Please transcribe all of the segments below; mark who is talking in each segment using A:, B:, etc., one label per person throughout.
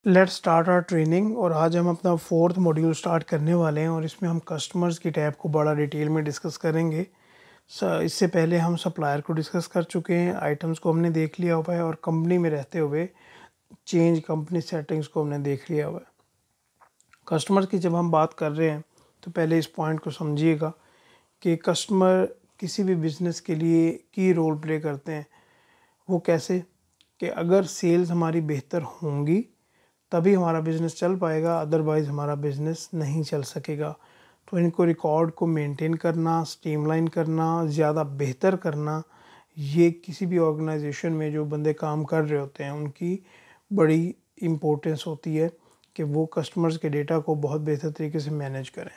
A: Let's start our training. और आज हम अपना 4th मॉड्यूल स्टार्ट करने वाले हैं और इसमें हम कस्टमर्स की टैब को बड़ा डिटेल में डिस्कस करेंगे। इससे पहले हम सप्लायर को डिस्कस कर चुके हैं, आइटम्स को हमने देख लिया हुआ है और कंपनी में रहते हुए चेंज कंपनी सेटिंग्स को हमने देख लिया हुआ है। कस्टमर्स की जब हम बात कर रहे हैं तो पहले इस पॉइंट को समझिएगा कि कस्टमर किसी भी बिज़नेस के लिए की रोल प्ले करते हैं। वो कैसे कि अगर सेल्स हमारी बेहतर होंगी तभी हमारा बिज़नेस चल पाएगा, अदरवाइज़ हमारा बिज़नेस नहीं चल सकेगा। तो इनको रिकॉर्ड को मेंटेन करना, स्ट्रीमलाइन करना, ज़्यादा बेहतर करना, ये किसी भी ऑर्गेनाइजेशन में जो बंदे काम कर रहे होते हैं उनकी बड़ी इम्पोर्टेंस होती है कि वो कस्टमर्स के डेटा को बहुत बेहतर तरीके से मैनेज करें,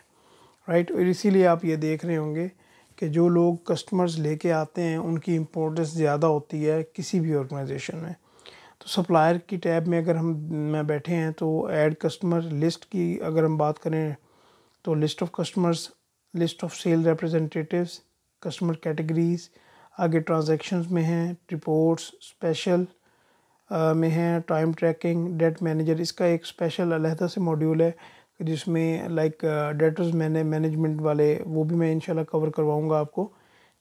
A: राइट। और इसीलिए आप ये देख रहे होंगे कि जो लोग कस्टमर्स लेके आते हैं उनकी इम्पोर्टेंस ज़्यादा होती है किसी भी ऑर्गेनाइजेशन में। तो सप्लायर की टैब में अगर हम बैठे हैं तो ऐड कस्टमर लिस्ट की अगर हम बात करें तो list of customers, list of sale representatives, customer categories, आगे ट्रांजैक्शंस में हैं, रिपोर्ट्स स्पेशल में हैं, टाइम ट्रैकिंग, डेट मैनेजर। इसका एक स्पेशल अलहदा से मॉड्यूल है जिसमें लाइक डेटर्स मैनेजमेंट वाले वो भी मैं इंशाल्लाह कवर करवाऊंगा आपको,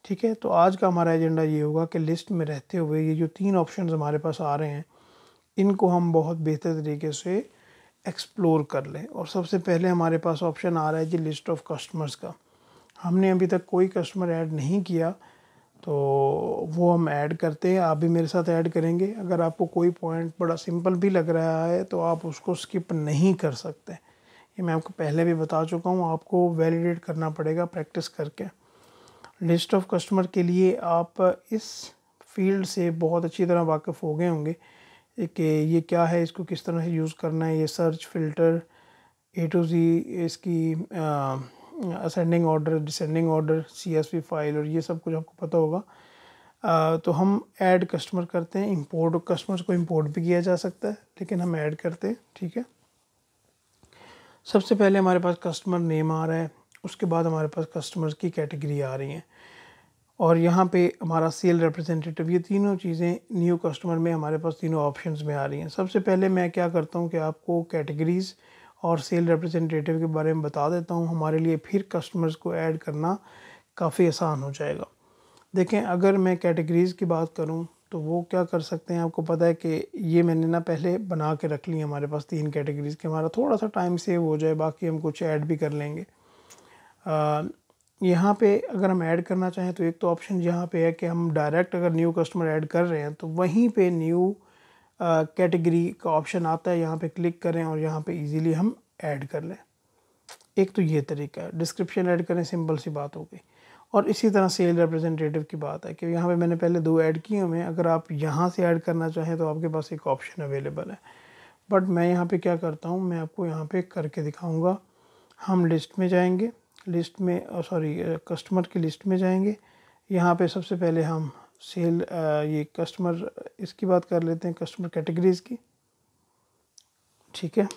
A: ठीक है। तो आज का हमारा एजेंडा ये होगा कि लिस्ट में रहते हुए ये जो 3 ऑप्शंस हमारे पास आ रहे हैं इनको हम बहुत बेहतर तरीके से एक्सप्लोर कर लें। और सबसे पहले हमारे पास ऑप्शन आ रहा है जी लिस्ट ऑफ कस्टमर्स का। हमने अभी तक कोई कस्टमर ऐड नहीं किया तो वो हम ऐड करते हैं। आप भी मेरे साथ ऐड करेंगे। अगर आपको कोई पॉइंट बड़ा सिंपल भी लग रहा है तो आप उसको स्किप नहीं कर सकते, ये मैं आपको पहले भी बता चुका हूँ। आपको वैलिडेट करना पड़ेगा प्रैक्टिस करके। लिस्ट ऑफ कस्टमर के लिए आप इस फील्ड से बहुत अच्छी तरह वाकिफ़ हो गए होंगे कि ये क्या है, इसको किस तरह से यूज़ करना है। ये search filter A to Z, इसकी ascending order, descending order, CSV file और ये सब कुछ आपको पता होगा। तो हम ऐड कस्टमर करते हैं। इंपोर्ट कस्टमर्स को इंपोर्ट भी किया जा सकता है लेकिन हम ऐड करते हैं, ठीक है। सबसे पहले हमारे पास कस्टमर नेम आ रहा है, उसके बाद हमारे पास कस्टमर्स की कैटेगरी आ रही हैं और यहाँ पे हमारा सेल रिप्रेजेंटेटिव। ये तीनों चीज़ें न्यू कस्टमर में हमारे पास तीनों ऑप्शंस में आ रही हैं। सबसे पहले मैं क्या करता हूँ कि आपको कैटेगरीज़ और सेल रिप्रेजेंटेटिव के बारे में बता देता हूँ हमारे लिए, फिर कस्टमर्स को ऐड करना काफ़ी आसान हो जाएगा। देखें, अगर मैं कैटेगरीज़ की बात करूँ तो वो क्या कर सकते हैं, आपको पता है कि ये मैंने ना पहले बना के रख ली हमारे पास 3 कैटेगरीज़ के। हमारा थोड़ा सा टाइम सेव हो जाए, बाकी हम कुछ ऐड भी कर लेंगे। यहाँ पे अगर हम ऐड करना चाहें तो एक तो ऑप्शन यहाँ पे है कि हम डायरेक्ट अगर न्यू कस्टमर ऐड कर रहे हैं तो वहीं पे न्यू कैटेगरी का ऑप्शन आता है, यहाँ पे क्लिक करें और यहाँ पे इजीली हम ऐड कर लें। एक तो ये तरीका है, डिस्क्रिप्शन ऐड करें, सिंपल सी बात हो गई। और इसी तरह सेल रिप्रेजेंटेटिव की बात है कि यहाँ पे मैंने पहले 2 ऐड किए हुए हैं। अगर आप यहाँ से ऐड करना चाहें तो आपके पास एक ऑप्शन अवेलेबल है, बट मैं यहाँ पे क्या करता हूँ, मैं आपको यहाँ पे करके दिखाऊँगा। हम लिस्ट में जाएंगे, लिस्ट में कस्टमर की लिस्ट में जाएंगे। यहाँ पे सबसे पहले हम सेल ये कस्टमर इसकी बात कर लेते हैं, कस्टमर कैटेगरीज़ की, ठीक है।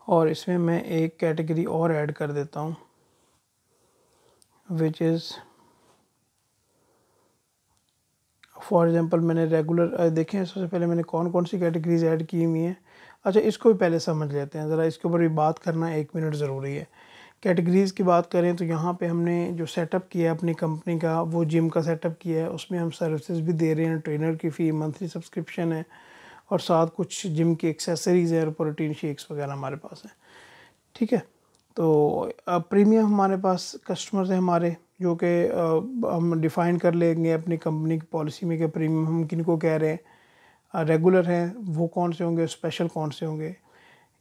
A: और इसमें मैं एक कैटेगरी और ऐड कर देता हूँ विच इज़ फॉर एग्जांपल मैंने रेगुलर देखें। सबसे पहले मैंने कौन कौन सी कैटेगरीज ऐड की हुई हैं। अच्छा, इसको भी पहले समझ लेते हैं ज़रा, इसके ऊपर भी बात करना 1 मिनट ज़रूरी है। कैटेगरीज़ की बात करें तो यहाँ पे हमने जो सेटअप किया है अपनी कंपनी का, वो जिम का सेटअप किया है। उसमें हम सर्विसेज भी दे रहे हैं, ट्रेनर की फ़ी, मंथली सब्सक्रिप्शन है और साथ कुछ जिम की एक्सेसरीज़ है और प्रोटीन शेक्स वगैरह हमारे पास है, ठीक है। तो प्रीमियम हमारे पास कस्टमर्स हैं हमारे, जो कि हम डिफ़ाइन कर लेंगे अपनी कंपनी की पॉलिसी में कि प्रीमियम हम किन को कह रहे हैं। रेगुलर हैं वो कौन से होंगे, स्पेशल कौन से होंगे।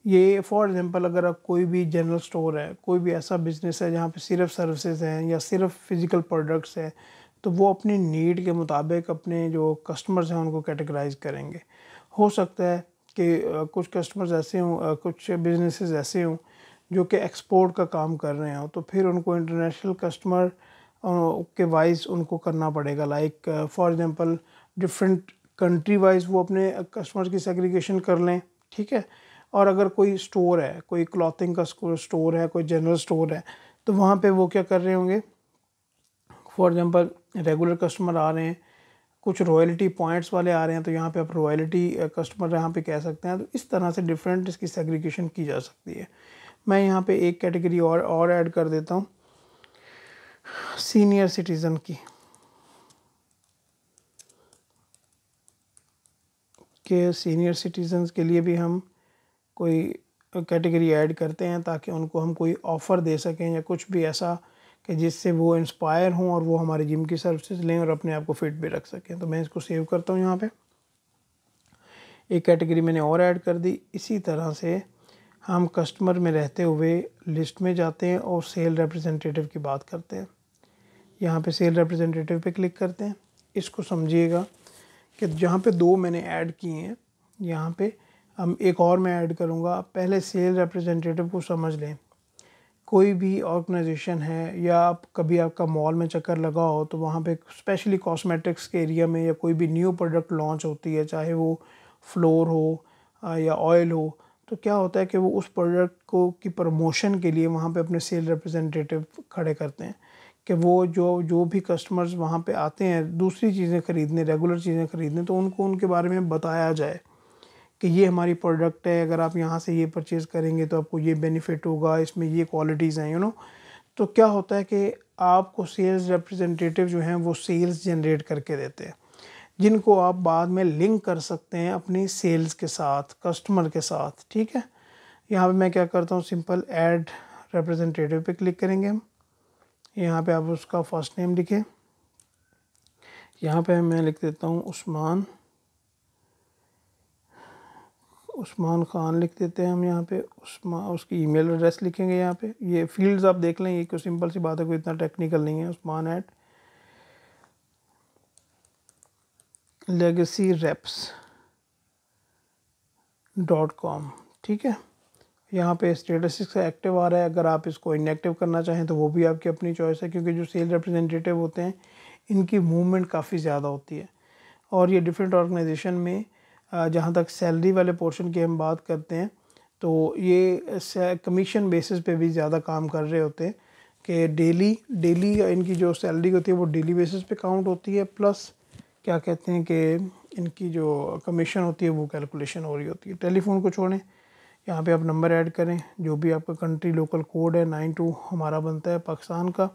A: ये फॉर एग्जांपल अगर आप कोई भी जनरल स्टोर है, कोई भी ऐसा बिज़नेस है जहाँ पे सिर्फ सर्विसेज हैं या सिर्फ फिज़िकल प्रोडक्ट्स हैं, तो वो अपनी नीड के मुताबिक अपने जो कस्टमर्स हैं उनको कैटेगराइज करेंगे। हो सकता है कि कुछ कस्टमर्स ऐसे हों, कुछ बिजनेसेस ऐसे हों जो कि एक्सपोर्ट का काम कर रहे हो, तो फिर उनको इंटरनेशनल कस्टमर के वाइज उनको करना पड़ेगा। Like for example different country wise वो अपने कस्टमर्स की सेग्रीगेशन कर लें, ठीक है। और अगर कोई स्टोर है, कोई क्लॉथिंग का स्टोर है, कोई जनरल स्टोर है, तो वहाँ पे वो क्या कर रहे होंगे, फॉर एग्जांपल रेगुलर कस्टमर आ रहे हैं, कुछ रॉयल्टी पॉइंट्स वाले आ रहे हैं तो यहाँ पे आप रॉयल्टी कस्टमर यहाँ पे कह सकते हैं। तो इस तरह से डिफरेंट इसकी सेग्रीगेशन की जा सकती है। मैं यहाँ पे एक कैटेगरी और ऐड कर देता हूँ, सीनियर सिटीज़न की, कि सीनियर सिटीजन्स के लिए भी हम कोई कैटेगरी ऐड करते हैं ताकि उनको हम कोई ऑफ़र दे सकें या कुछ भी ऐसा कि जिससे वो इंस्पायर हों और वो हमारे जिम की सर्विसेज लें और अपने आप को फिट भी रख सकें। तो मैं इसको सेव करता हूँ। यहाँ पे एक कैटेगरी मैंने और ऐड कर दी। इसी तरह से हम कस्टमर में रहते हुए लिस्ट में जाते हैं और सेल रिप्रेजेंटेटिव की बात करते हैं। यहाँ पे सेल रिप्रेजेंटेटिव पे क्लिक करते हैं। इसको समझिएगा कि जहाँ पे 2 मैंने ऐड किए हैं, यहाँ पे हम एक और मैं ऐड करूँगा। पहले सेल रिप्रेजेंटेटिव को समझ लें। कोई भी ऑर्गेनाइजेशन है या आप कभी आपका मॉल में चक्कर लगा हो तो वहाँ पे स्पेशली कॉस्मेटिक्स के एरिया में या कोई भी न्यू प्रोडक्ट लॉन्च होती है, चाहे वो फ्लोर हो या ऑयल हो, तो क्या होता है कि वो उस प्रोडक्ट को की प्रमोशन के लिए वहाँ पे अपने सेल रिप्रेजेंटेटिव खड़े करते हैं कि वो जो भी कस्टमर्स वहाँ पे आते हैं दूसरी चीज़ें ख़रीदने, रेगुलर चीज़ें ख़रीदने, तो उनको उनके बारे में बताया जाए कि ये हमारी प्रोडक्ट है, अगर आप यहाँ से ये परचेज़ करेंगे तो आपको ये बेनिफिट होगा, इसमें ये क्वालिटीज़ हैं, तो क्या होता है कि आपको सेल्स रिप्रेजेंटेटिव जो हैं वो सेल्स जनरेट करके देते हैं, जिनको आप बाद में लिंक कर सकते हैं अपनी सेल्स के साथ, कस्टमर के साथ। ठीक है, यहाँ पे मैं क्या करता हूँ, सिंपल ऐड रिप्रेजेंटेटिव पे क्लिक करेंगे हम। यहाँ पे आप उसका फर्स्ट नेम लिखें। यहाँ पे मैं लिख देता हूँ उस्मान खान लिख देते हैं हम। यहाँ पे उसकी ईमेल एड्रेस लिखेंगे। यहाँ पे ये फील्ड्स आप देख लें, ये कोई सिंपल सी बात है, कोई इतना टेक्निकल नहीं है। usman@legacyreps.com। ठीक है, यहाँ पे स्टेटस इसका एक्टिव आ रहा है। अगर आप इसको इनएक्टिव करना चाहें तो वो भी आपकी अपनी चॉइस है, क्योंकि जो सेल रिप्रेजेंटेटिव होते हैं इनकी मूवमेंट काफ़ी ज़्यादा होती है और ये डिफरेंट ऑर्गेनाइजेशन में जहाँ तक सैलरी वाले पोर्शन की हम बात करते हैं तो ये कमीशन बेसिस पे भी ज़्यादा काम कर रहे होते हैं कि डेली इनकी जो सैलरी होती है वो डेली बेसिस पे काउंट होती है, प्लस क्या कहते हैं कि इनकी जो कमीशन होती है वो कैलकुलेशन हो रही होती है। टेलीफोन को छोड़ें, यहाँ पे आप नंबर ऐड करें, जो भी आपका कंट्री लोकल कोड है 92 हमारा बनता है पाकिस्तान का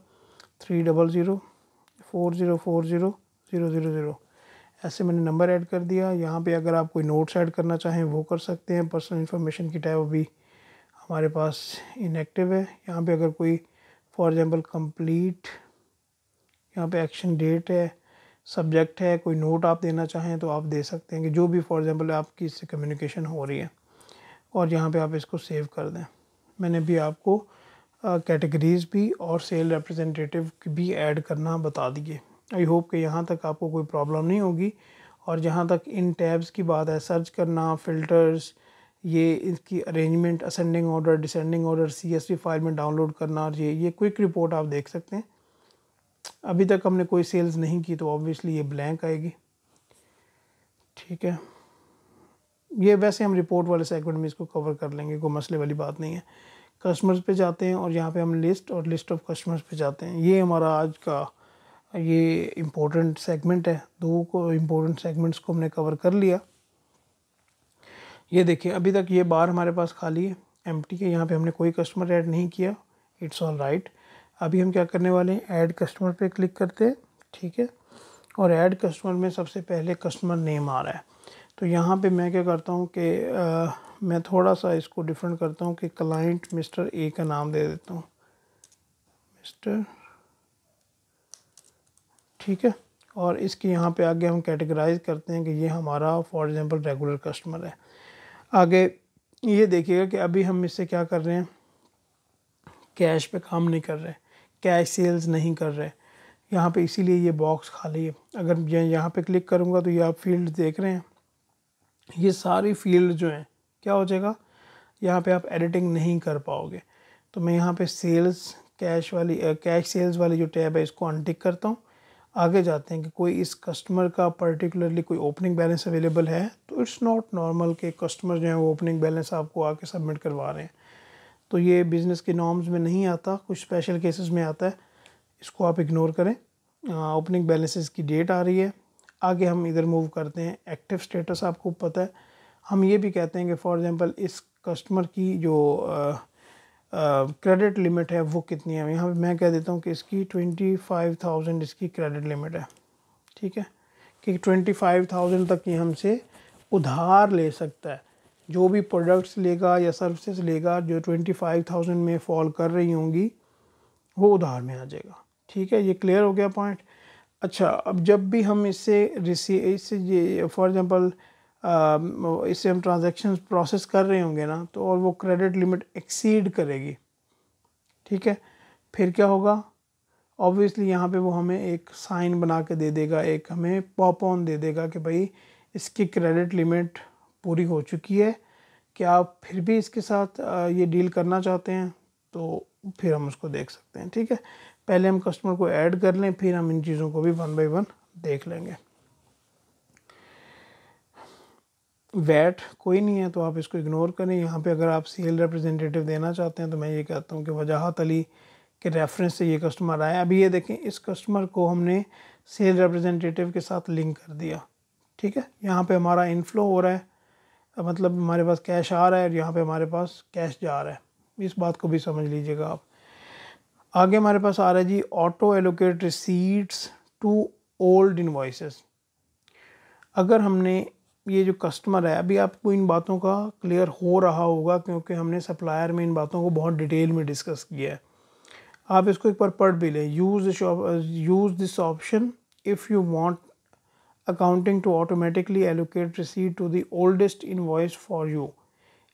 A: 30040400000। ऐसे मैंने नंबर ऐड कर दिया। यहाँ पे अगर आप कोई नोट्स ऐड करना चाहें वो कर सकते हैं। पर्सनल इन्फॉर्मेशन की टैब अभी हमारे पास इनएक्टिव है। यहाँ पे अगर कोई फॉर एग्जांपल कंप्लीट, यहाँ पे एक्शन डेट है, सब्जेक्ट है, कोई नोट आप देना चाहें तो आप दे सकते हैं कि जो भी फॉर एग्जांपल आपकी इससे कम्युनिकेशन हो रही है, और यहाँ पे आप इसको सेव कर दें। मैंने भी आपको कैटेगरीज़ भी और सेल रिप्रेजेंटेटिव भी ऐड करना बता दिए। आई होप कि यहाँ तक आपको कोई प्रॉब्लम नहीं होगी। और जहाँ तक इन टैब्स की बात है, सर्च करना, फ़िल्टर्स, ये इसकी arrangement, ascending order, descending order, CSV file में डाउनलोड करना, और ये क्विक रिपोर्ट आप देख सकते हैं। अभी तक हमने कोई सेल्स नहीं की तो ऑब्वियसली ये ब्लैंक आएगी। ठीक है, ये वैसे हम रिपोर्ट वाले सेगमेंट में इसको कवर कर लेंगे, कोई मसले वाली बात नहीं है। कस्टमर्स पे जाते हैं और यहाँ पे हम लिस्ट ऑफ कस्टमर्स पे जाते हैं। ये हमारा आज का ये इम्पोर्टेंट सेगमेंट है। 2 इम्पोर्टेंट सेगमेंट्स को हमने कवर कर लिया। ये देखिए अभी तक ये बार हमारे पास खाली है, एम्प्टी है। यहाँ पे हमने कोई कस्टमर ऐड नहीं किया। It's all right. अभी हम क्या करने वाले हैं, ऐड कस्टमर पे क्लिक करते हैं। ठीक है, और ऐड कस्टमर में सबसे पहले कस्टमर नेम आ रहा है। तो यहाँ पे मैं क्या करता हूँ कि मैं थोड़ा सा इसको डिफरेंट करता हूँ कि क्लाइंट मिस्टर ए का नाम दे देता हूँ, मिस्टर। ठीक है, और इसके यहाँ पे आगे हम कैटेगराइज करते हैं कि ये हमारा फॉर एग्जांपल रेगुलर कस्टमर है। आगे ये देखिएगा कि अभी हम इससे क्या कर रहे हैं, कैश पे काम नहीं कर रहे, कैश सेल्स नहीं कर रहे यहाँ पे, इसीलिए ये बॉक्स खाली है। अगर मैं यहाँ पे क्लिक करूँगा तो ये आप फील्ड देख रहे हैं, ये सारी फील्ड जो हैं क्या हो जाएगा, यहाँ पे आप एडिटिंग नहीं कर पाओगे। तो मैं यहाँ पे सेल्स कैश सेल्स वाली जो टैब है इसको अनटिक करता हूँ। आगे जाते हैं कि कोई इस कस्टमर का पर्टिकुलरली कोई ओपनिंग बैलेंस अवेलेबल है, तो इट्स नॉट नॉर्मल कि कस्टमर जो है वो ओपनिंग बैलेंस आपको आके सबमिट करवा रहे हैं। तो ये बिज़नेस के नॉर्म्स में नहीं आता, कुछ स्पेशल केसेस में आता है, इसको आप इग्नोर करें। ओपनिंग बैलेंसेस की डेट आ रही है। आगे हम इधर मूव करते हैं। एक्टिव स्टेटस आपको पता है, हम ये भी कहते हैं कि फॉर एग्जांपल इस कस्टमर की जो क्रेडिट लिमिट है वो कितनी है। यहाँ पे मैं कह देता हूँ कि इसकी 25,000 इसकी क्रेडिट लिमिट है, ठीक है, कि 25,000 तक ये हमसे उधार ले सकता है। जो भी प्रोडक्ट्स लेगा या सर्विसेज लेगा जो 25,000 में फॉल कर रही होंगी वो उधार में आ जाएगा, ठीक है। ये क्लियर हो गया पॉइंट। अच्छा, अब जब भी हम इससे ये फॉर एग्जांपल इससे हम ट्रांजैक्शंस प्रोसेस कर रहे होंगे ना, तो और वो क्रेडिट लिमिट एक्सीड करेगी, ठीक है, फिर क्या होगा, ऑब्वियसली यहाँ पे वो हमें एक साइन बना के दे देगा, एक हमें पॉप ऑन दे देगा कि भाई इसकी क्रेडिट लिमिट पूरी हो चुकी है, क्या आप फिर भी इसके साथ ये डील करना चाहते हैं, तो फिर हम उसको देख सकते हैं, ठीक है। पहले हम कस्टमर को ऐड कर लें, फिर हम इन चीज़ों को भी 1 बाय 1 देख लेंगे। वैट कोई नहीं है तो आप इसको इग्नोर करें। यहाँ पे अगर आप सेल रिप्रेजेंटेटिव देना चाहते हैं तो मैं ये कहता हूँ कि वजाहत अली के रेफरेंस से ये कस्टमर आया। अभी ये देखें, इस कस्टमर को हमने सेल रिप्रेजेंटेटिव के साथ लिंक कर दिया, ठीक है। यहाँ पे हमारा इनफ्लो हो रहा है, मतलब हमारे पास कैश आ रहा है, और यहाँ पे हमारे पास कैश जा रहा है। इस बात को भी समझ लीजिएगा आप। आगे हमारे पास आ रहा है जी, auto allocate receipts to old invoices. अगर हमने ये जो कस्टमर है, अभी आपको इन बातों का क्लियर हो रहा होगा क्योंकि हमने सप्लायर में इन बातों को बहुत डिटेल में डिस्कस किया है। आप इसको एक बार पढ़ भी लें। Use this option if you want accounting to automatically allocate receipt to the oldest invoice for you.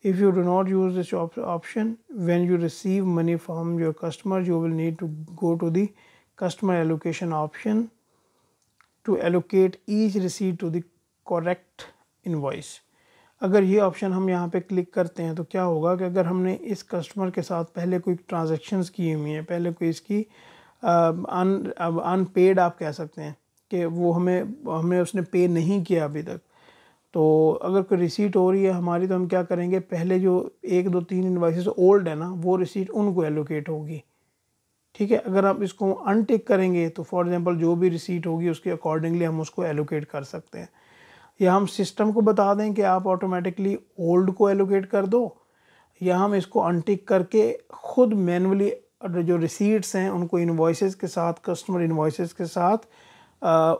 A: If you do not use this option, when you receive money from your customer, you will need to go to the customer allocation option to allocate each receipt to the correct invoice. अगर ये option हम यहाँ पे click करते हैं तो क्या होगा कि अगर हमने इस कस्टमर के साथ पहले कोई ट्रांजैक्शंस की हुई हैं, पहले कोई इसकी अनपेड आप कह सकते हैं कि वो हमें उसने पे नहीं किया अभी तक, तो अगर कोई रिसीट हो रही है हमारी, तो हम क्या करेंगे, पहले जो 1 2 3 इनवॉइसेस ओल्ड है ना, वो रिसीट उनको एलोकेट होगी, ठीक है। अगर आप इसको अनटिक करेंगे तो फॉर एग्जांपल जो भी रिसीट होगी उसके अकॉर्डिंगली हम उसको एलोकेट कर सकते हैं, या हम सिस्टम को बता दें कि आप ऑटोमेटिकली ओल्ड को एलोकेट कर दो, या हम इसको अनटिक करके खुद मैनुअली जो रिसीट्स हैं उनको इनवॉइसेस के साथ, कस्टमर इनवॉइसेस के साथ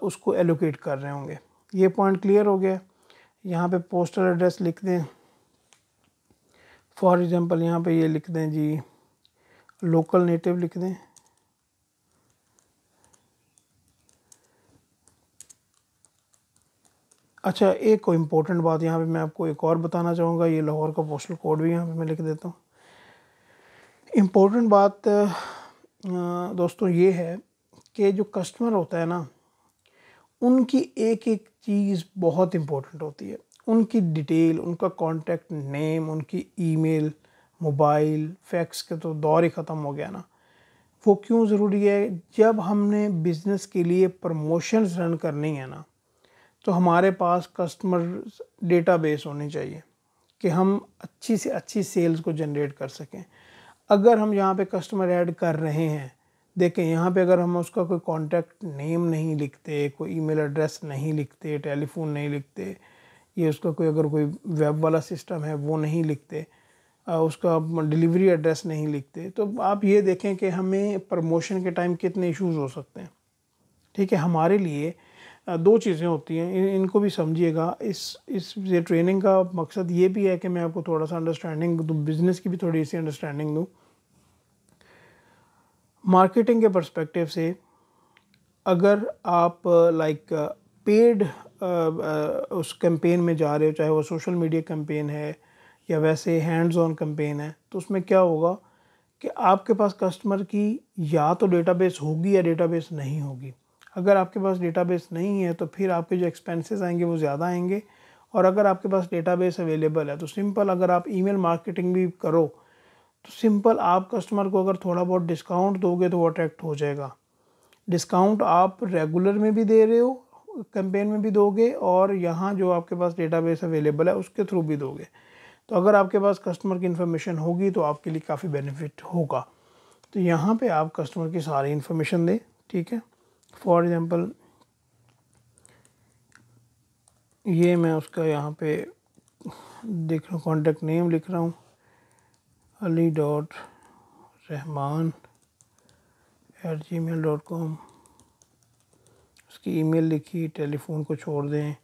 A: उसको एलोकेट कर रहे होंगे। ये पॉइंट क्लियर हो गया। यहाँ पे पोस्टल एड्रेस लिख दें, फॉर एग्जांपल यहाँ पे ये लिख दें जी, लोकल नेटिव लिख दें। अच्छा, एक को इम्पोर्टेंट बात यहाँ पे मैं आपको एक और बताना चाहूँगा, ये लाहौर का पोस्टल कोड भी यहाँ पे मैं लिख देता हूँ। इम्पोर्टेंट बात दोस्तों ये है कि जो कस्टमर होता है ना, उनकी एक एक चीज़ बहुत इम्पोर्टेंट होती है। उनकी डिटेल, उनका कॉन्टैक्ट नेम, उनकी ईमेल, मोबाइल, फैक्स के तो दौर ही ख़त्म हो गया ना। वो क्यों ज़रूरी है? जब हमने बिज़नेस के लिए प्रमोशंस रन करनी है ना, तो हमारे पास कस्टमर डेटाबेस होनी चाहिए कि हम अच्छी से अच्छी सेल्स को जनरेट कर सकें। अगर हम यहाँ पे कस्टमर ऐड कर रहे हैं, देखें यहाँ पे अगर हम उसका कोई कॉन्टैक्ट नेम नहीं लिखते, कोई ईमेल एड्रेस नहीं लिखते, टेलीफोन नहीं लिखते, ये उसका कोई अगर कोई वेब वाला सिस्टम है वो नहीं लिखते, उसका डिलीवरी एड्रेस नहीं लिखते, तो आप ये देखें कि हमें प्रमोशन के टाइम कितने इश्यूज़ हो सकते हैं, ठीक है। हमारे लिए 2 चीज़ें होती हैं, इनको भी समझिएगा। इस ये ट्रेनिंग का मकसद ये भी है कि मैं आपको थोड़ा सा अंडरस्टैंडिंग दूँ, बिज़नेस की भी थोड़ी सी अंडरस्टैंडिंग दूँ। मार्केटिंग के पर्सपेक्टिव से अगर आप पेड उस कैंपेन में जा रहे हो, चाहे वो सोशल मीडिया कैंपेन है या वैसे हैंड्स ऑन कैंपेन है, तो उसमें क्या होगा कि आपके पास कस्टमर की या तो डेटाबेस होगी या डेटाबेस नहीं होगी। अगर आपके पास डेटाबेस नहीं है तो फिर आपके जो एक्सपेंसेस आएंगे वो ज़्यादा आएंगे, और अगर आपके पास डेटाबेस अवेलेबल है तो सिंपल, अगर आप ईमेल मार्केटिंग भी करो तो सिंपल आप कस्टमर को अगर थोड़ा बहुत डिस्काउंट दोगे तो वो अट्रैक्ट हो जाएगा। डिस्काउंट आप रेगुलर में भी दे रहे हो, कैंपेन में भी दोगे, और यहाँ जो आपके पास डेटाबेस अवेलेबल है उसके थ्रू भी दोगे। तो अगर आपके पास कस्टमर की इन्फॉर्मेशन होगी तो आपके लिए काफ़ी बेनिफिट होगा। तो यहाँ पे आप कस्टमर की सारी इन्फॉर्मेशन दें, ठीक है। फॉर एग्ज़ाम्पल ये मैं उसका यहाँ पे देख रहा हूँ, कॉन्टेक्ट नेम लिख रहा हूँ ali.rahman@gmail.com। उसकी ईमेल लिखी, टेलीफोन को छोड़ दें,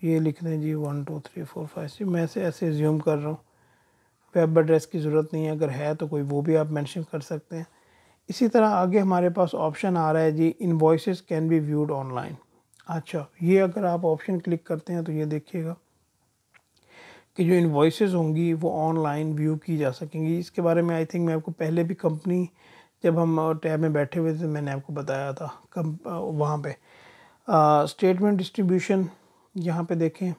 A: ये लिख दें जी 1 2 3 4 5 6। मैं ऐसे एज्यूम कर रहा हूँ, वेब एड्रेस की ज़रूरत नहीं है, अगर है तो कोई वो भी आप मेंशन कर सकते हैं। इसी तरह आगे हमारे पास ऑप्शन आ रहा है जी invoices can be viewed online. अच्छा, ये अगर आप ऑप्शन क्लिक करते हैं तो ये देखिएगा कि जो इनवॉइसेस होंगी वो ऑनलाइन व्यू की जा सकेंगी। इसके बारे में आई थिंक मैं आपको पहले भी कंपनी, जब हम टैब में बैठे हुए थे, मैंने आपको बताया था वहाँ पे स्टेटमेंट डिस्ट्रीब्यूशन। यहाँ पे देखें,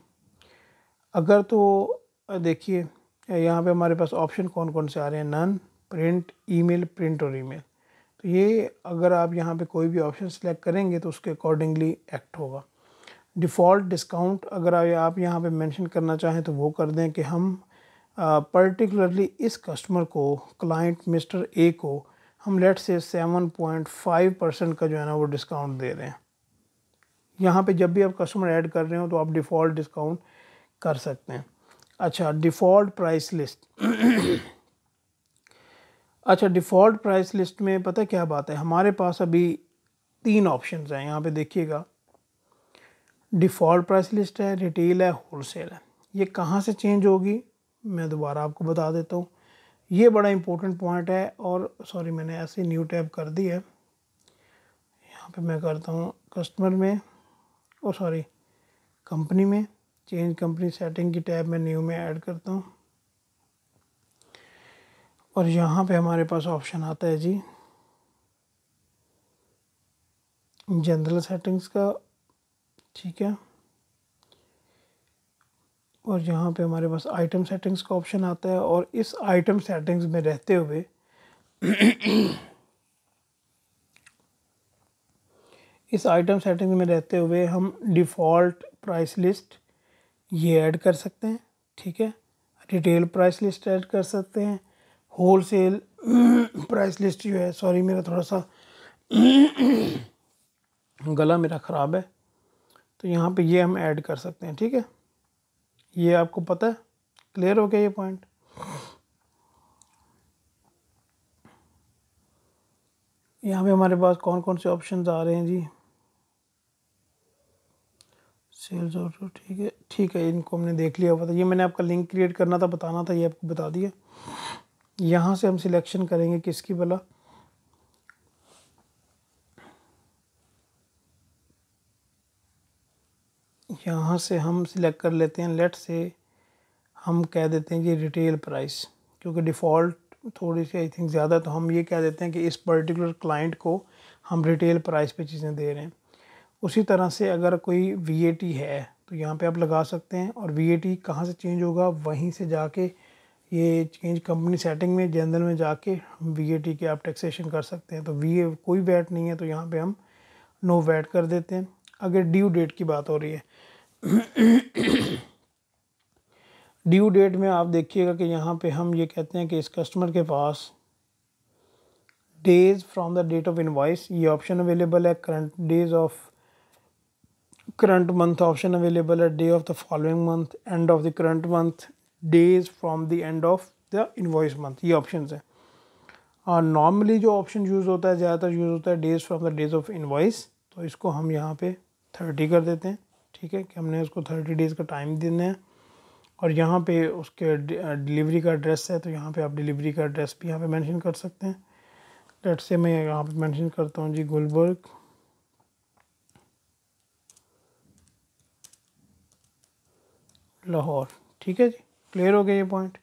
A: अगर तो देखिए यहाँ पे हमारे पास ऑप्शन कौन कौन से आ रहे हैं, नन, प्रिंट, ईमेल, प्रिंट और ईमेल। तो ये अगर आप यहाँ पे कोई भी ऑप्शन सेलेक्ट करेंगे तो उसके अकॉर्डिंगली एक्ट होगा। डिफ़ॉल्ट डिस्काउंट अगर आप यहाँ पे मेंशन करना चाहें तो वो कर दें कि हम पर्टिकुलरली इस कस्टमर को, क्लाइंट मिस्टर ए को हम लेट से 7.5% का जो है ना वो डिस्काउंट दे रहे हैं। यहाँ पे जब भी आप कस्टमर ऐड कर रहे हो तो आप डिफ़ॉल्ट डिस्काउंट कर सकते हैं। अच्छा, डिफ़ॉल्ट प्राइस लिस्ट अच्छा, डिफ़ॉल्ट प्राइस लिस्ट में पता क्या बात है, हमारे पास अभी 3 ऑप्शंस हैं। यहाँ पे देखिएगा, डिफ़ॉल्ट प्राइस लिस्ट है, रिटेल है, होलसेल है। ये कहाँ से चेंज होगी मैं दोबारा आपको बता देता हूँ। ये बड़ा इंपॉर्टेंट पॉइंट है। और सॉरी, मैंने ऐसे न्यू टैब कर दी है। यहाँ पे मैं करता हूँ कस्टमर में, और सॉरी कंपनी में, चेंज कंपनी सेटिंग की टैब में न्यू में ऐड करता हूँ। और यहाँ पे हमारे पास ऑप्शन आता है जी जनरल सेटिंग्स का, ठीक है। और यहाँ पे हमारे पास आइटम सेटिंग्स का ऑप्शन आता है। और इस आइटम सेटिंग्स में रहते हुए इस आइटम सेटिंग में रहते हुए हम डिफ़ॉल्ट प्राइस लिस्ट ये ऐड कर सकते हैं, ठीक है। रिटेल प्राइस लिस्ट ऐड कर सकते हैं, होलसेल प्राइस लिस्ट जो है, सॉरी मेरा थोड़ा सा गला मेरा ख़राब है, तो यहाँ पे ये हम ऐड कर सकते हैं, ठीक है। ये आपको पता है, क्लियर हो गया ये पॉइंट। यहाँ पे हमारे पास कौन कौन से ऑप्शंस आ रहे हैं जी, सेल्स ऑर्डर, ठीक है, इनको हमने देख लिया हुआ था। ये मैंने आपका लिंक क्रिएट करना था, बताना था, ये आपको बता दिया। यहाँ से हम सिलेक्शन करेंगे किसकी भला, यहाँ से हम सिलेक्ट कर लेते हैं, लेट से हम कह देते हैं कि रिटेल प्राइस, क्योंकि डिफ़ॉल्ट थोड़ी सी आई थिंक ज़्यादा, तो हम ये कह देते हैं कि इस पर्टिकुलर क्लाइंट को हम रिटेल प्राइस पे चीज़ें दे रहे हैं। उसी तरह से अगर कोई वीएटी है तो यहाँ पे आप लगा सकते हैं। और वीएटी कहाँ से चेंज होगा, वहीं से जाके ये चेंज कंपनी सेटिंग में, जनरल में जाके वीएटी के आप टैक्सेशन कर सकते हैं। तो कोई वैट नहीं है तो यहाँ पे हम नो वैट कर देते हैं। अगर ड्यू डेट की बात हो रही है ड्यू डेट में आप देखिएगा कि यहाँ पे हम ये कहते हैं कि इस कस्टमर के पास days from the date of invoice, ये ऑप्शन अवेलेबल है। Current days of current month option available है, day of the following month, end of the current month, days from the end of the invoice month, ये option है। और normally जो option use होता है, ज़्यादातर use होता है days from the days of invoice, तो इसको हम यहाँ पे 30 कर देते हैं, ठीक है, कि हमने उसको 30 डेज़ का टाइम देना है। और यहाँ पे उसके डिलीवरी का एड्रेस है, तो यहाँ पे आप डिलीवरी का एड्रेस भी यहाँ पे मेंशन कर सकते हैं। लेट्स से मैं यहाँ पे मेंशन करता हूँ जी गुलबर्ग, लाहौर, ठीक है जी, क्लियर हो गया ये पॉइंट।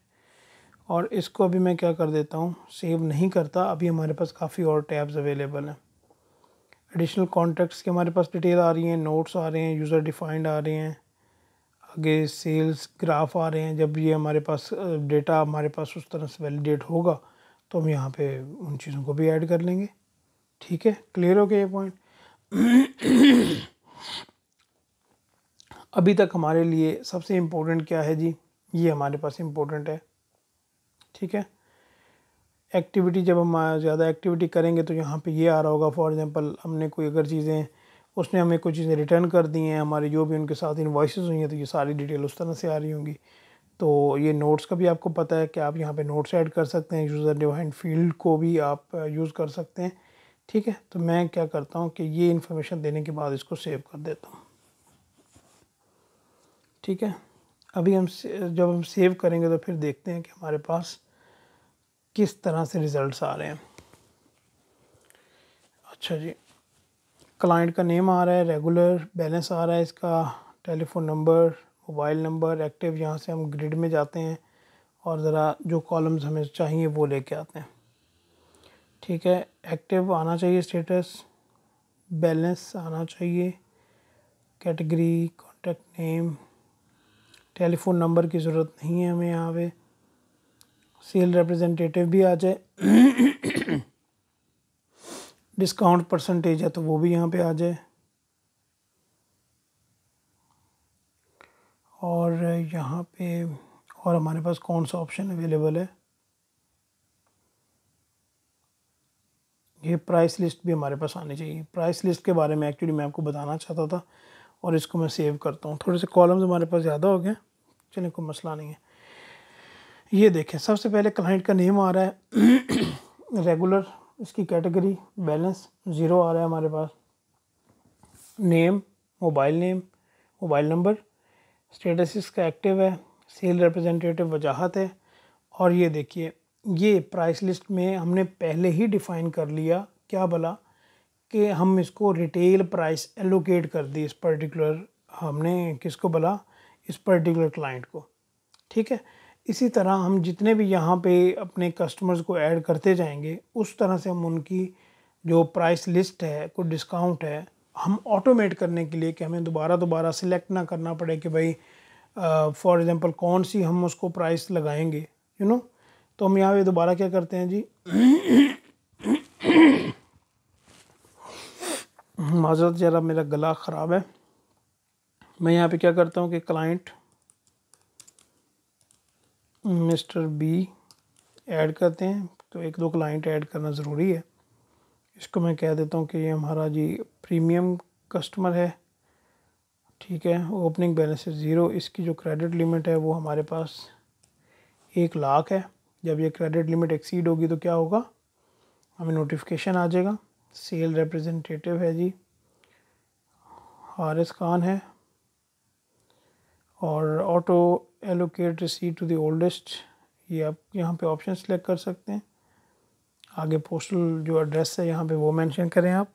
A: और इसको अभी मैं क्या कर देता हूँ, सेव नहीं करता, अभी हमारे पास काफ़ी और टैब्स अवेलेबल हैं। एडिशनल कॉन्टैक्ट्स की हमारे पास डिटेल आ रही हैं, नोट्स आ रहे हैं, यूज़र डिफाइंड आ रहे हैं, आगे सेल्स ग्राफ आ रहे हैं। जब ये हमारे पास डेटा हमारे पास उस तरह से वैलिडेट होगा तो हम यहाँ पे उन चीज़ों को भी ऐड कर लेंगे, ठीक है, क्लियर हो गया ये पॉइंट। अभी तक हमारे लिए सबसे इम्पोर्टेंट क्या है जी, ये हमारे पास इम्पोर्टेंट है, ठीक है। एक्टिविटी, जब हम ज़्यादा एक्टिविटी करेंगे तो यहाँ पे ये आ रहा होगा, फॉर एग्जांपल हमने कोई अगर चीज़ें उसने हमें कुछ चीज़ें रिटर्न कर दी हैं, हमारी जो भी उनके साथ इनवॉइसेस हुई हैं, तो ये सारी डिटेल उस तरह से आ रही होंगी। तो ये नोट्स का भी आपको पता है कि आप यहाँ पे नोट्स ऐड कर सकते हैं, यूज़र डिफाइंड फील्ड को भी आप यूज़ कर सकते हैं। ठीक है, तो मैं क्या करता हूँ कि ये इन्फॉर्मेशन देने के बाद इसको सेव कर देता हूँ। ठीक है, अभी जब हम सेव करेंगे तो फिर देखते हैं कि हमारे पास किस तरह से रिज़ल्ट्स आ रहे हैं। अच्छा जी, क्लाइंट का नेम आ रहा है, रेगुलर बैलेंस आ रहा है इसका, telephone number, mobile number, active. यहाँ से हम ग्रिड में जाते हैं और ज़रा जो कॉलम्स हमें चाहिए वो लेके आते हैं। ठीक है, एक्टिव आना चाहिए स्टेटस, बैलेंस आना चाहिए, category, contact name, telephone number की ज़रूरत नहीं है हमें यहाँ पे, सेल रिप्रेजेंटेटिव भी आ जाए, डिस्काउंट परसेंटेज है तो वो भी यहाँ पे आ जाए, और यहाँ पे और हमारे पास कौन सा ऑप्शन अवेलेबल है, ये प्राइस लिस्ट भी हमारे पास आनी चाहिए। प्राइस लिस्ट के बारे में एक्चुअली मैं आपको बताना चाहता था और इसको मैं सेव करता हूँ। थोड़े से कॉलम्स हमारे पास ज़्यादा हो गए, चलिए कोई मसला नहीं है। ये देखें, सबसे पहले क्लाइंट का नेम आ रहा है, रेगुलर, इसकी कैटेगरी, बैलेंस 0 आ रहा है हमारे पास, नेम, मोबाइल नंबर, स्टेटस इसका एक्टिव है, सेल रिप्रेजेंटेटिव वजाहत है। और ये देखिए, ये प्राइस लिस्ट में हमने पहले ही डिफ़ाइन कर लिया क्या भला, कि हम इसको रिटेल प्राइस एलोकेट कर दी इस पर्टिकुलर, हमने किसको भला, इस पर्टिकुलर क्लाइंट को। ठीक है, इसी तरह हम जितने भी यहाँ पे अपने कस्टमर्स को ऐड करते जाएंगे, उस तरह से हम उनकी जो प्राइस लिस्ट है, कोई डिस्काउंट है, हम ऑटोमेट करने के लिए कि हमें दोबारा सिलेक्ट ना करना पड़े कि भाई फॉर एग्ज़ाम्पल कौन सी हम उसको प्राइस लगाएंगे, तो हम यहाँ पे दोबारा क्या करते हैं जी, माज़रत ज़रा मेरा गला ख़राब है। मैं यहाँ पे क्या करता हूँ कि क्लाइंट मिस्टर बी ऐड करते हैं, तो 1-2 क्लाइंट ऐड करना ज़रूरी है। इसको मैं कह देता हूँ कि ये हमारा जी प्रीमियम कस्टमर है। ठीक है, ओपनिंग बैलेंस है 0, इसकी जो क्रेडिट लिमिट है वो हमारे पास 1 लाख है। जब ये क्रेडिट लिमिट एक्सीड होगी तो क्या होगा, हमें नोटिफिकेशन आ जाएगा। सेल रिप्रेजेंटेटिव है जी हारिस खान है, और auto allocate receipt to the oldest, ये आप यहाँ पे ऑप्शन सेलेक्ट कर सकते हैं। आगे पोस्टल जो एड्रेस है यहाँ पे वो मेंशन करें आप।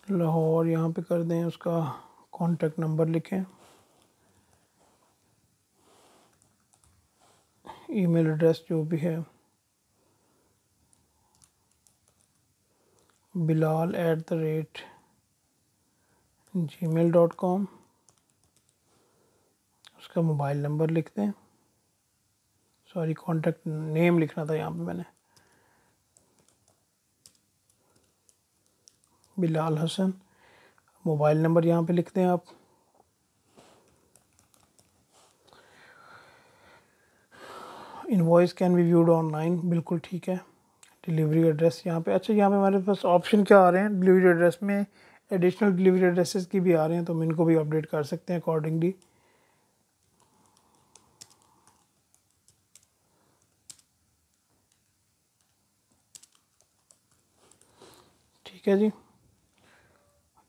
A: लाहौर यहाँ पे कर दें, उसका कॉन्टैक्ट नंबर लिखें, ईमेल एड्रेस जो भी है bilal@gmail.com, उसका मोबाइल नंबर लिख दें, सॉरी कॉन्टैक्ट नेम लिखना था यहाँ पे मैंने, बिलाल हसन। मोबाइल नंबर यहाँ पे लिख दें आप। Invoice can be viewed online, बिल्कुल ठीक है। डिलीवरी एड्रेस यहाँ पे, अच्छा यहाँ पे हमारे पास ऑप्शन क्या आ रहे हैं, डिलीवरी एड्रेस में एडिशनल डिलीवरी एड्रेसेस की भी आ रहे हैं, तो हम इनको भी अपडेट कर सकते हैं अकॉर्डिंगली। ठीक है जी,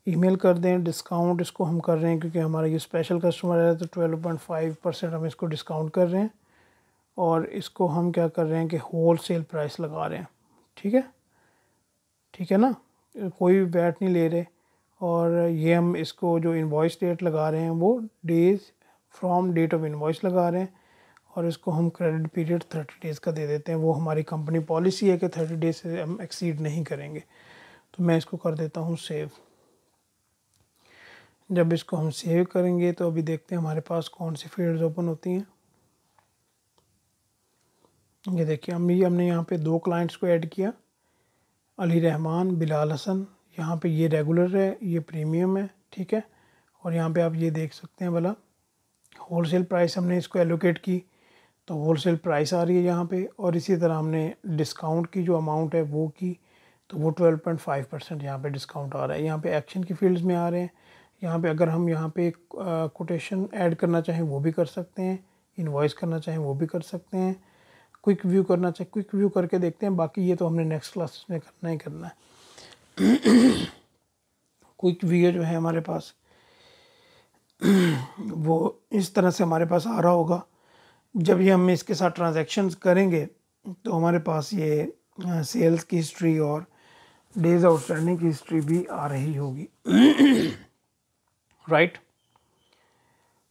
A: ईमेल कर दें। डिस्काउंट इसको हम कर रहे हैं क्योंकि हमारा ये स्पेशल कस्टमर है, तो 12.5% हम इसको डिस्काउंट कर रहे हैं, और इसको हम क्या कर रहे हैं कि होल सेल प्राइस लगा रहे हैं। ठीक है ना, कोई भी वैट नहीं ले रहे। और ये हम इसको जो इनवॉइस डेट लगा रहे हैं वो days from date of invoice लगा रहे हैं, और इसको हम क्रेडिट पीरियड 30 डेज़ का दे देते हैं। वो हमारी कंपनी पॉलिसी है कि 30 डेज़ से हम एक्सीड नहीं करेंगे। तो मैं इसको कर देता हूँ सेव। जब इसको हम सेव करेंगे तो अभी देखते हैं हमारे पास कौन सी फील्ड्स ओपन होती हैं। ये देखिए, हमने यहाँ पे 2 क्लाइंट्स को ऐड किया, अली रहमान, बिलाल हसन। यहाँ पे ये रेगुलर है, ये प्रीमियम है। ठीक है, और यहाँ पे आप ये देख सकते हैं भला होलसेल प्राइस हमने इसको एलोकेट की तो होलसेल प्राइस आ रही है यहाँ पे, और इसी तरह हमने डिस्काउंट की जो अमाउंट है वो की तो वो 12.5% यहाँ पे डिस्काउंट आ रहा है। यहाँ पे एक्शन की फील्ड्स में आ रहे हैं। यहाँ पे अगर हम यहाँ पे कोटेशन ऐड करना चाहें वो भी कर सकते हैं, इनवॉइस करना चाहें वो भी कर सकते हैं, क्विक व्यू करना चाहें क्विक व्यू करके देखते हैं। बाकी ये तो हमने नेक्स्ट क्लासेस में करना ही करना है। क्विक व्यू जो है हमारे पास वो इस तरह से हमारे पास आ रहा होगा। जब ये हम इसके साथ ट्रांजैक्शंस करेंगे तो हमारे पास ये सेल्स की हिस्ट्री और डेज आउटस्टैंडिंग की हिस्ट्री भी आ रही होगी। राइट।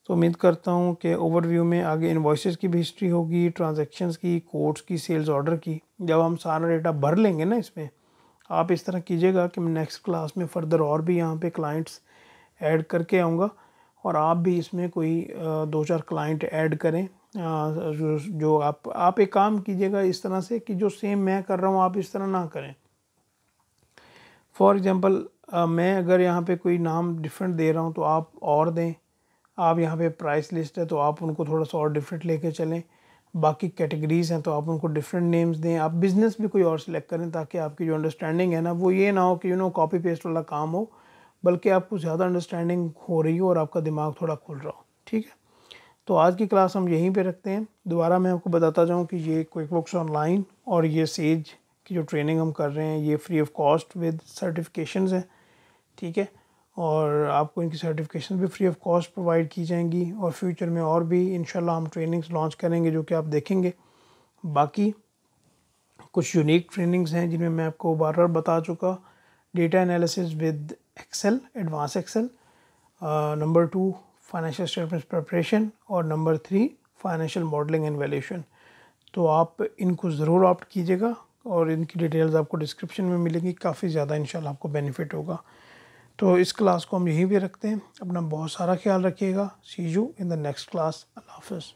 A: तो उम्मीद करता हूँ कि ओवरव्यू में आगे इनवॉइसेस की भी हिस्ट्री होगी, ट्रांजैक्शंस की, कोड्स की, सेल्स ऑर्डर की। जब हम सारा डेटा भर लेंगे ना इसमें, आप इस तरह कीजिएगा कि मैं नेक्स्ट क्लास में फ़र्दर और भी यहाँ पे क्लाइंट्स ऐड करके आऊँगा और आप भी इसमें कोई 2-4 क्लाइंट ऐड करें। जो आप एक काम कीजिएगा इस तरह से कि जो सेम मैं कर रहा हूँ आप इस तरह ना करें। फॉर एग्ज़ाम्पल मैं अगर यहाँ पे कोई नाम डिफरेंट दे रहा हूँ तो आप और दें। आप यहाँ पे प्राइस लिस्ट है तो आप उनको थोड़ा सा और डिफरेंट लेके चलें। बाकी कैटेगरीज़ हैं तो आप उनको डिफरेंट नेम्स दें। आप बिज़नेस भी कोई और सिलेक्ट करें ताकि आपकी जो अंडरस्टैंडिंग है ना वो ये ना हो कि कॉपी पेस्ट वाला काम हो, बल्कि आपको ज़्यादा अंडरस्टैंडिंग हो रही हो और आपका दिमाग थोड़ा खुल रहा हो। ठीक है, तो आज की क्लास हम यहीं पे रखते हैं। दोबारा मैं आपको बताता जाऊँ कि ये क्विकबुक्स ऑनलाइन और ये सेज की जो ट्रेनिंग हम कर रहे हैं ये free of cost with certifications हैं। ठीक है, और आपको इनकी सर्टिफिकेशन भी फ्री ऑफ कॉस्ट प्रोवाइड की जाएंगी और फ्यूचर में और भी इंशाल्लाह हम ट्रेनिंग्स लॉन्च करेंगे जो कि आप देखेंगे। बाकी कुछ यूनिक ट्रेनिंग्स हैं जिनमें मैं आपको बार बार बता चुका। Data analysis with Excel, advance Excel, number 2 financial statements preparation, और number 3 financial modelling and valuation. तो आप इनको ज़रूर ऑप्ट कीजिएगा और इनकी डिटेल्स आपको डिस्क्रिप्शन में मिलेंगी। काफ़ी ज़्यादा इंशाल्लाह आपको बेनिफिट होगा। तो इस क्लास को हम यहीं पे रखते हैं। अपना बहुत सारा ख्याल रखिएगा। See you in the next class. अल्लाह हाफ़िज़।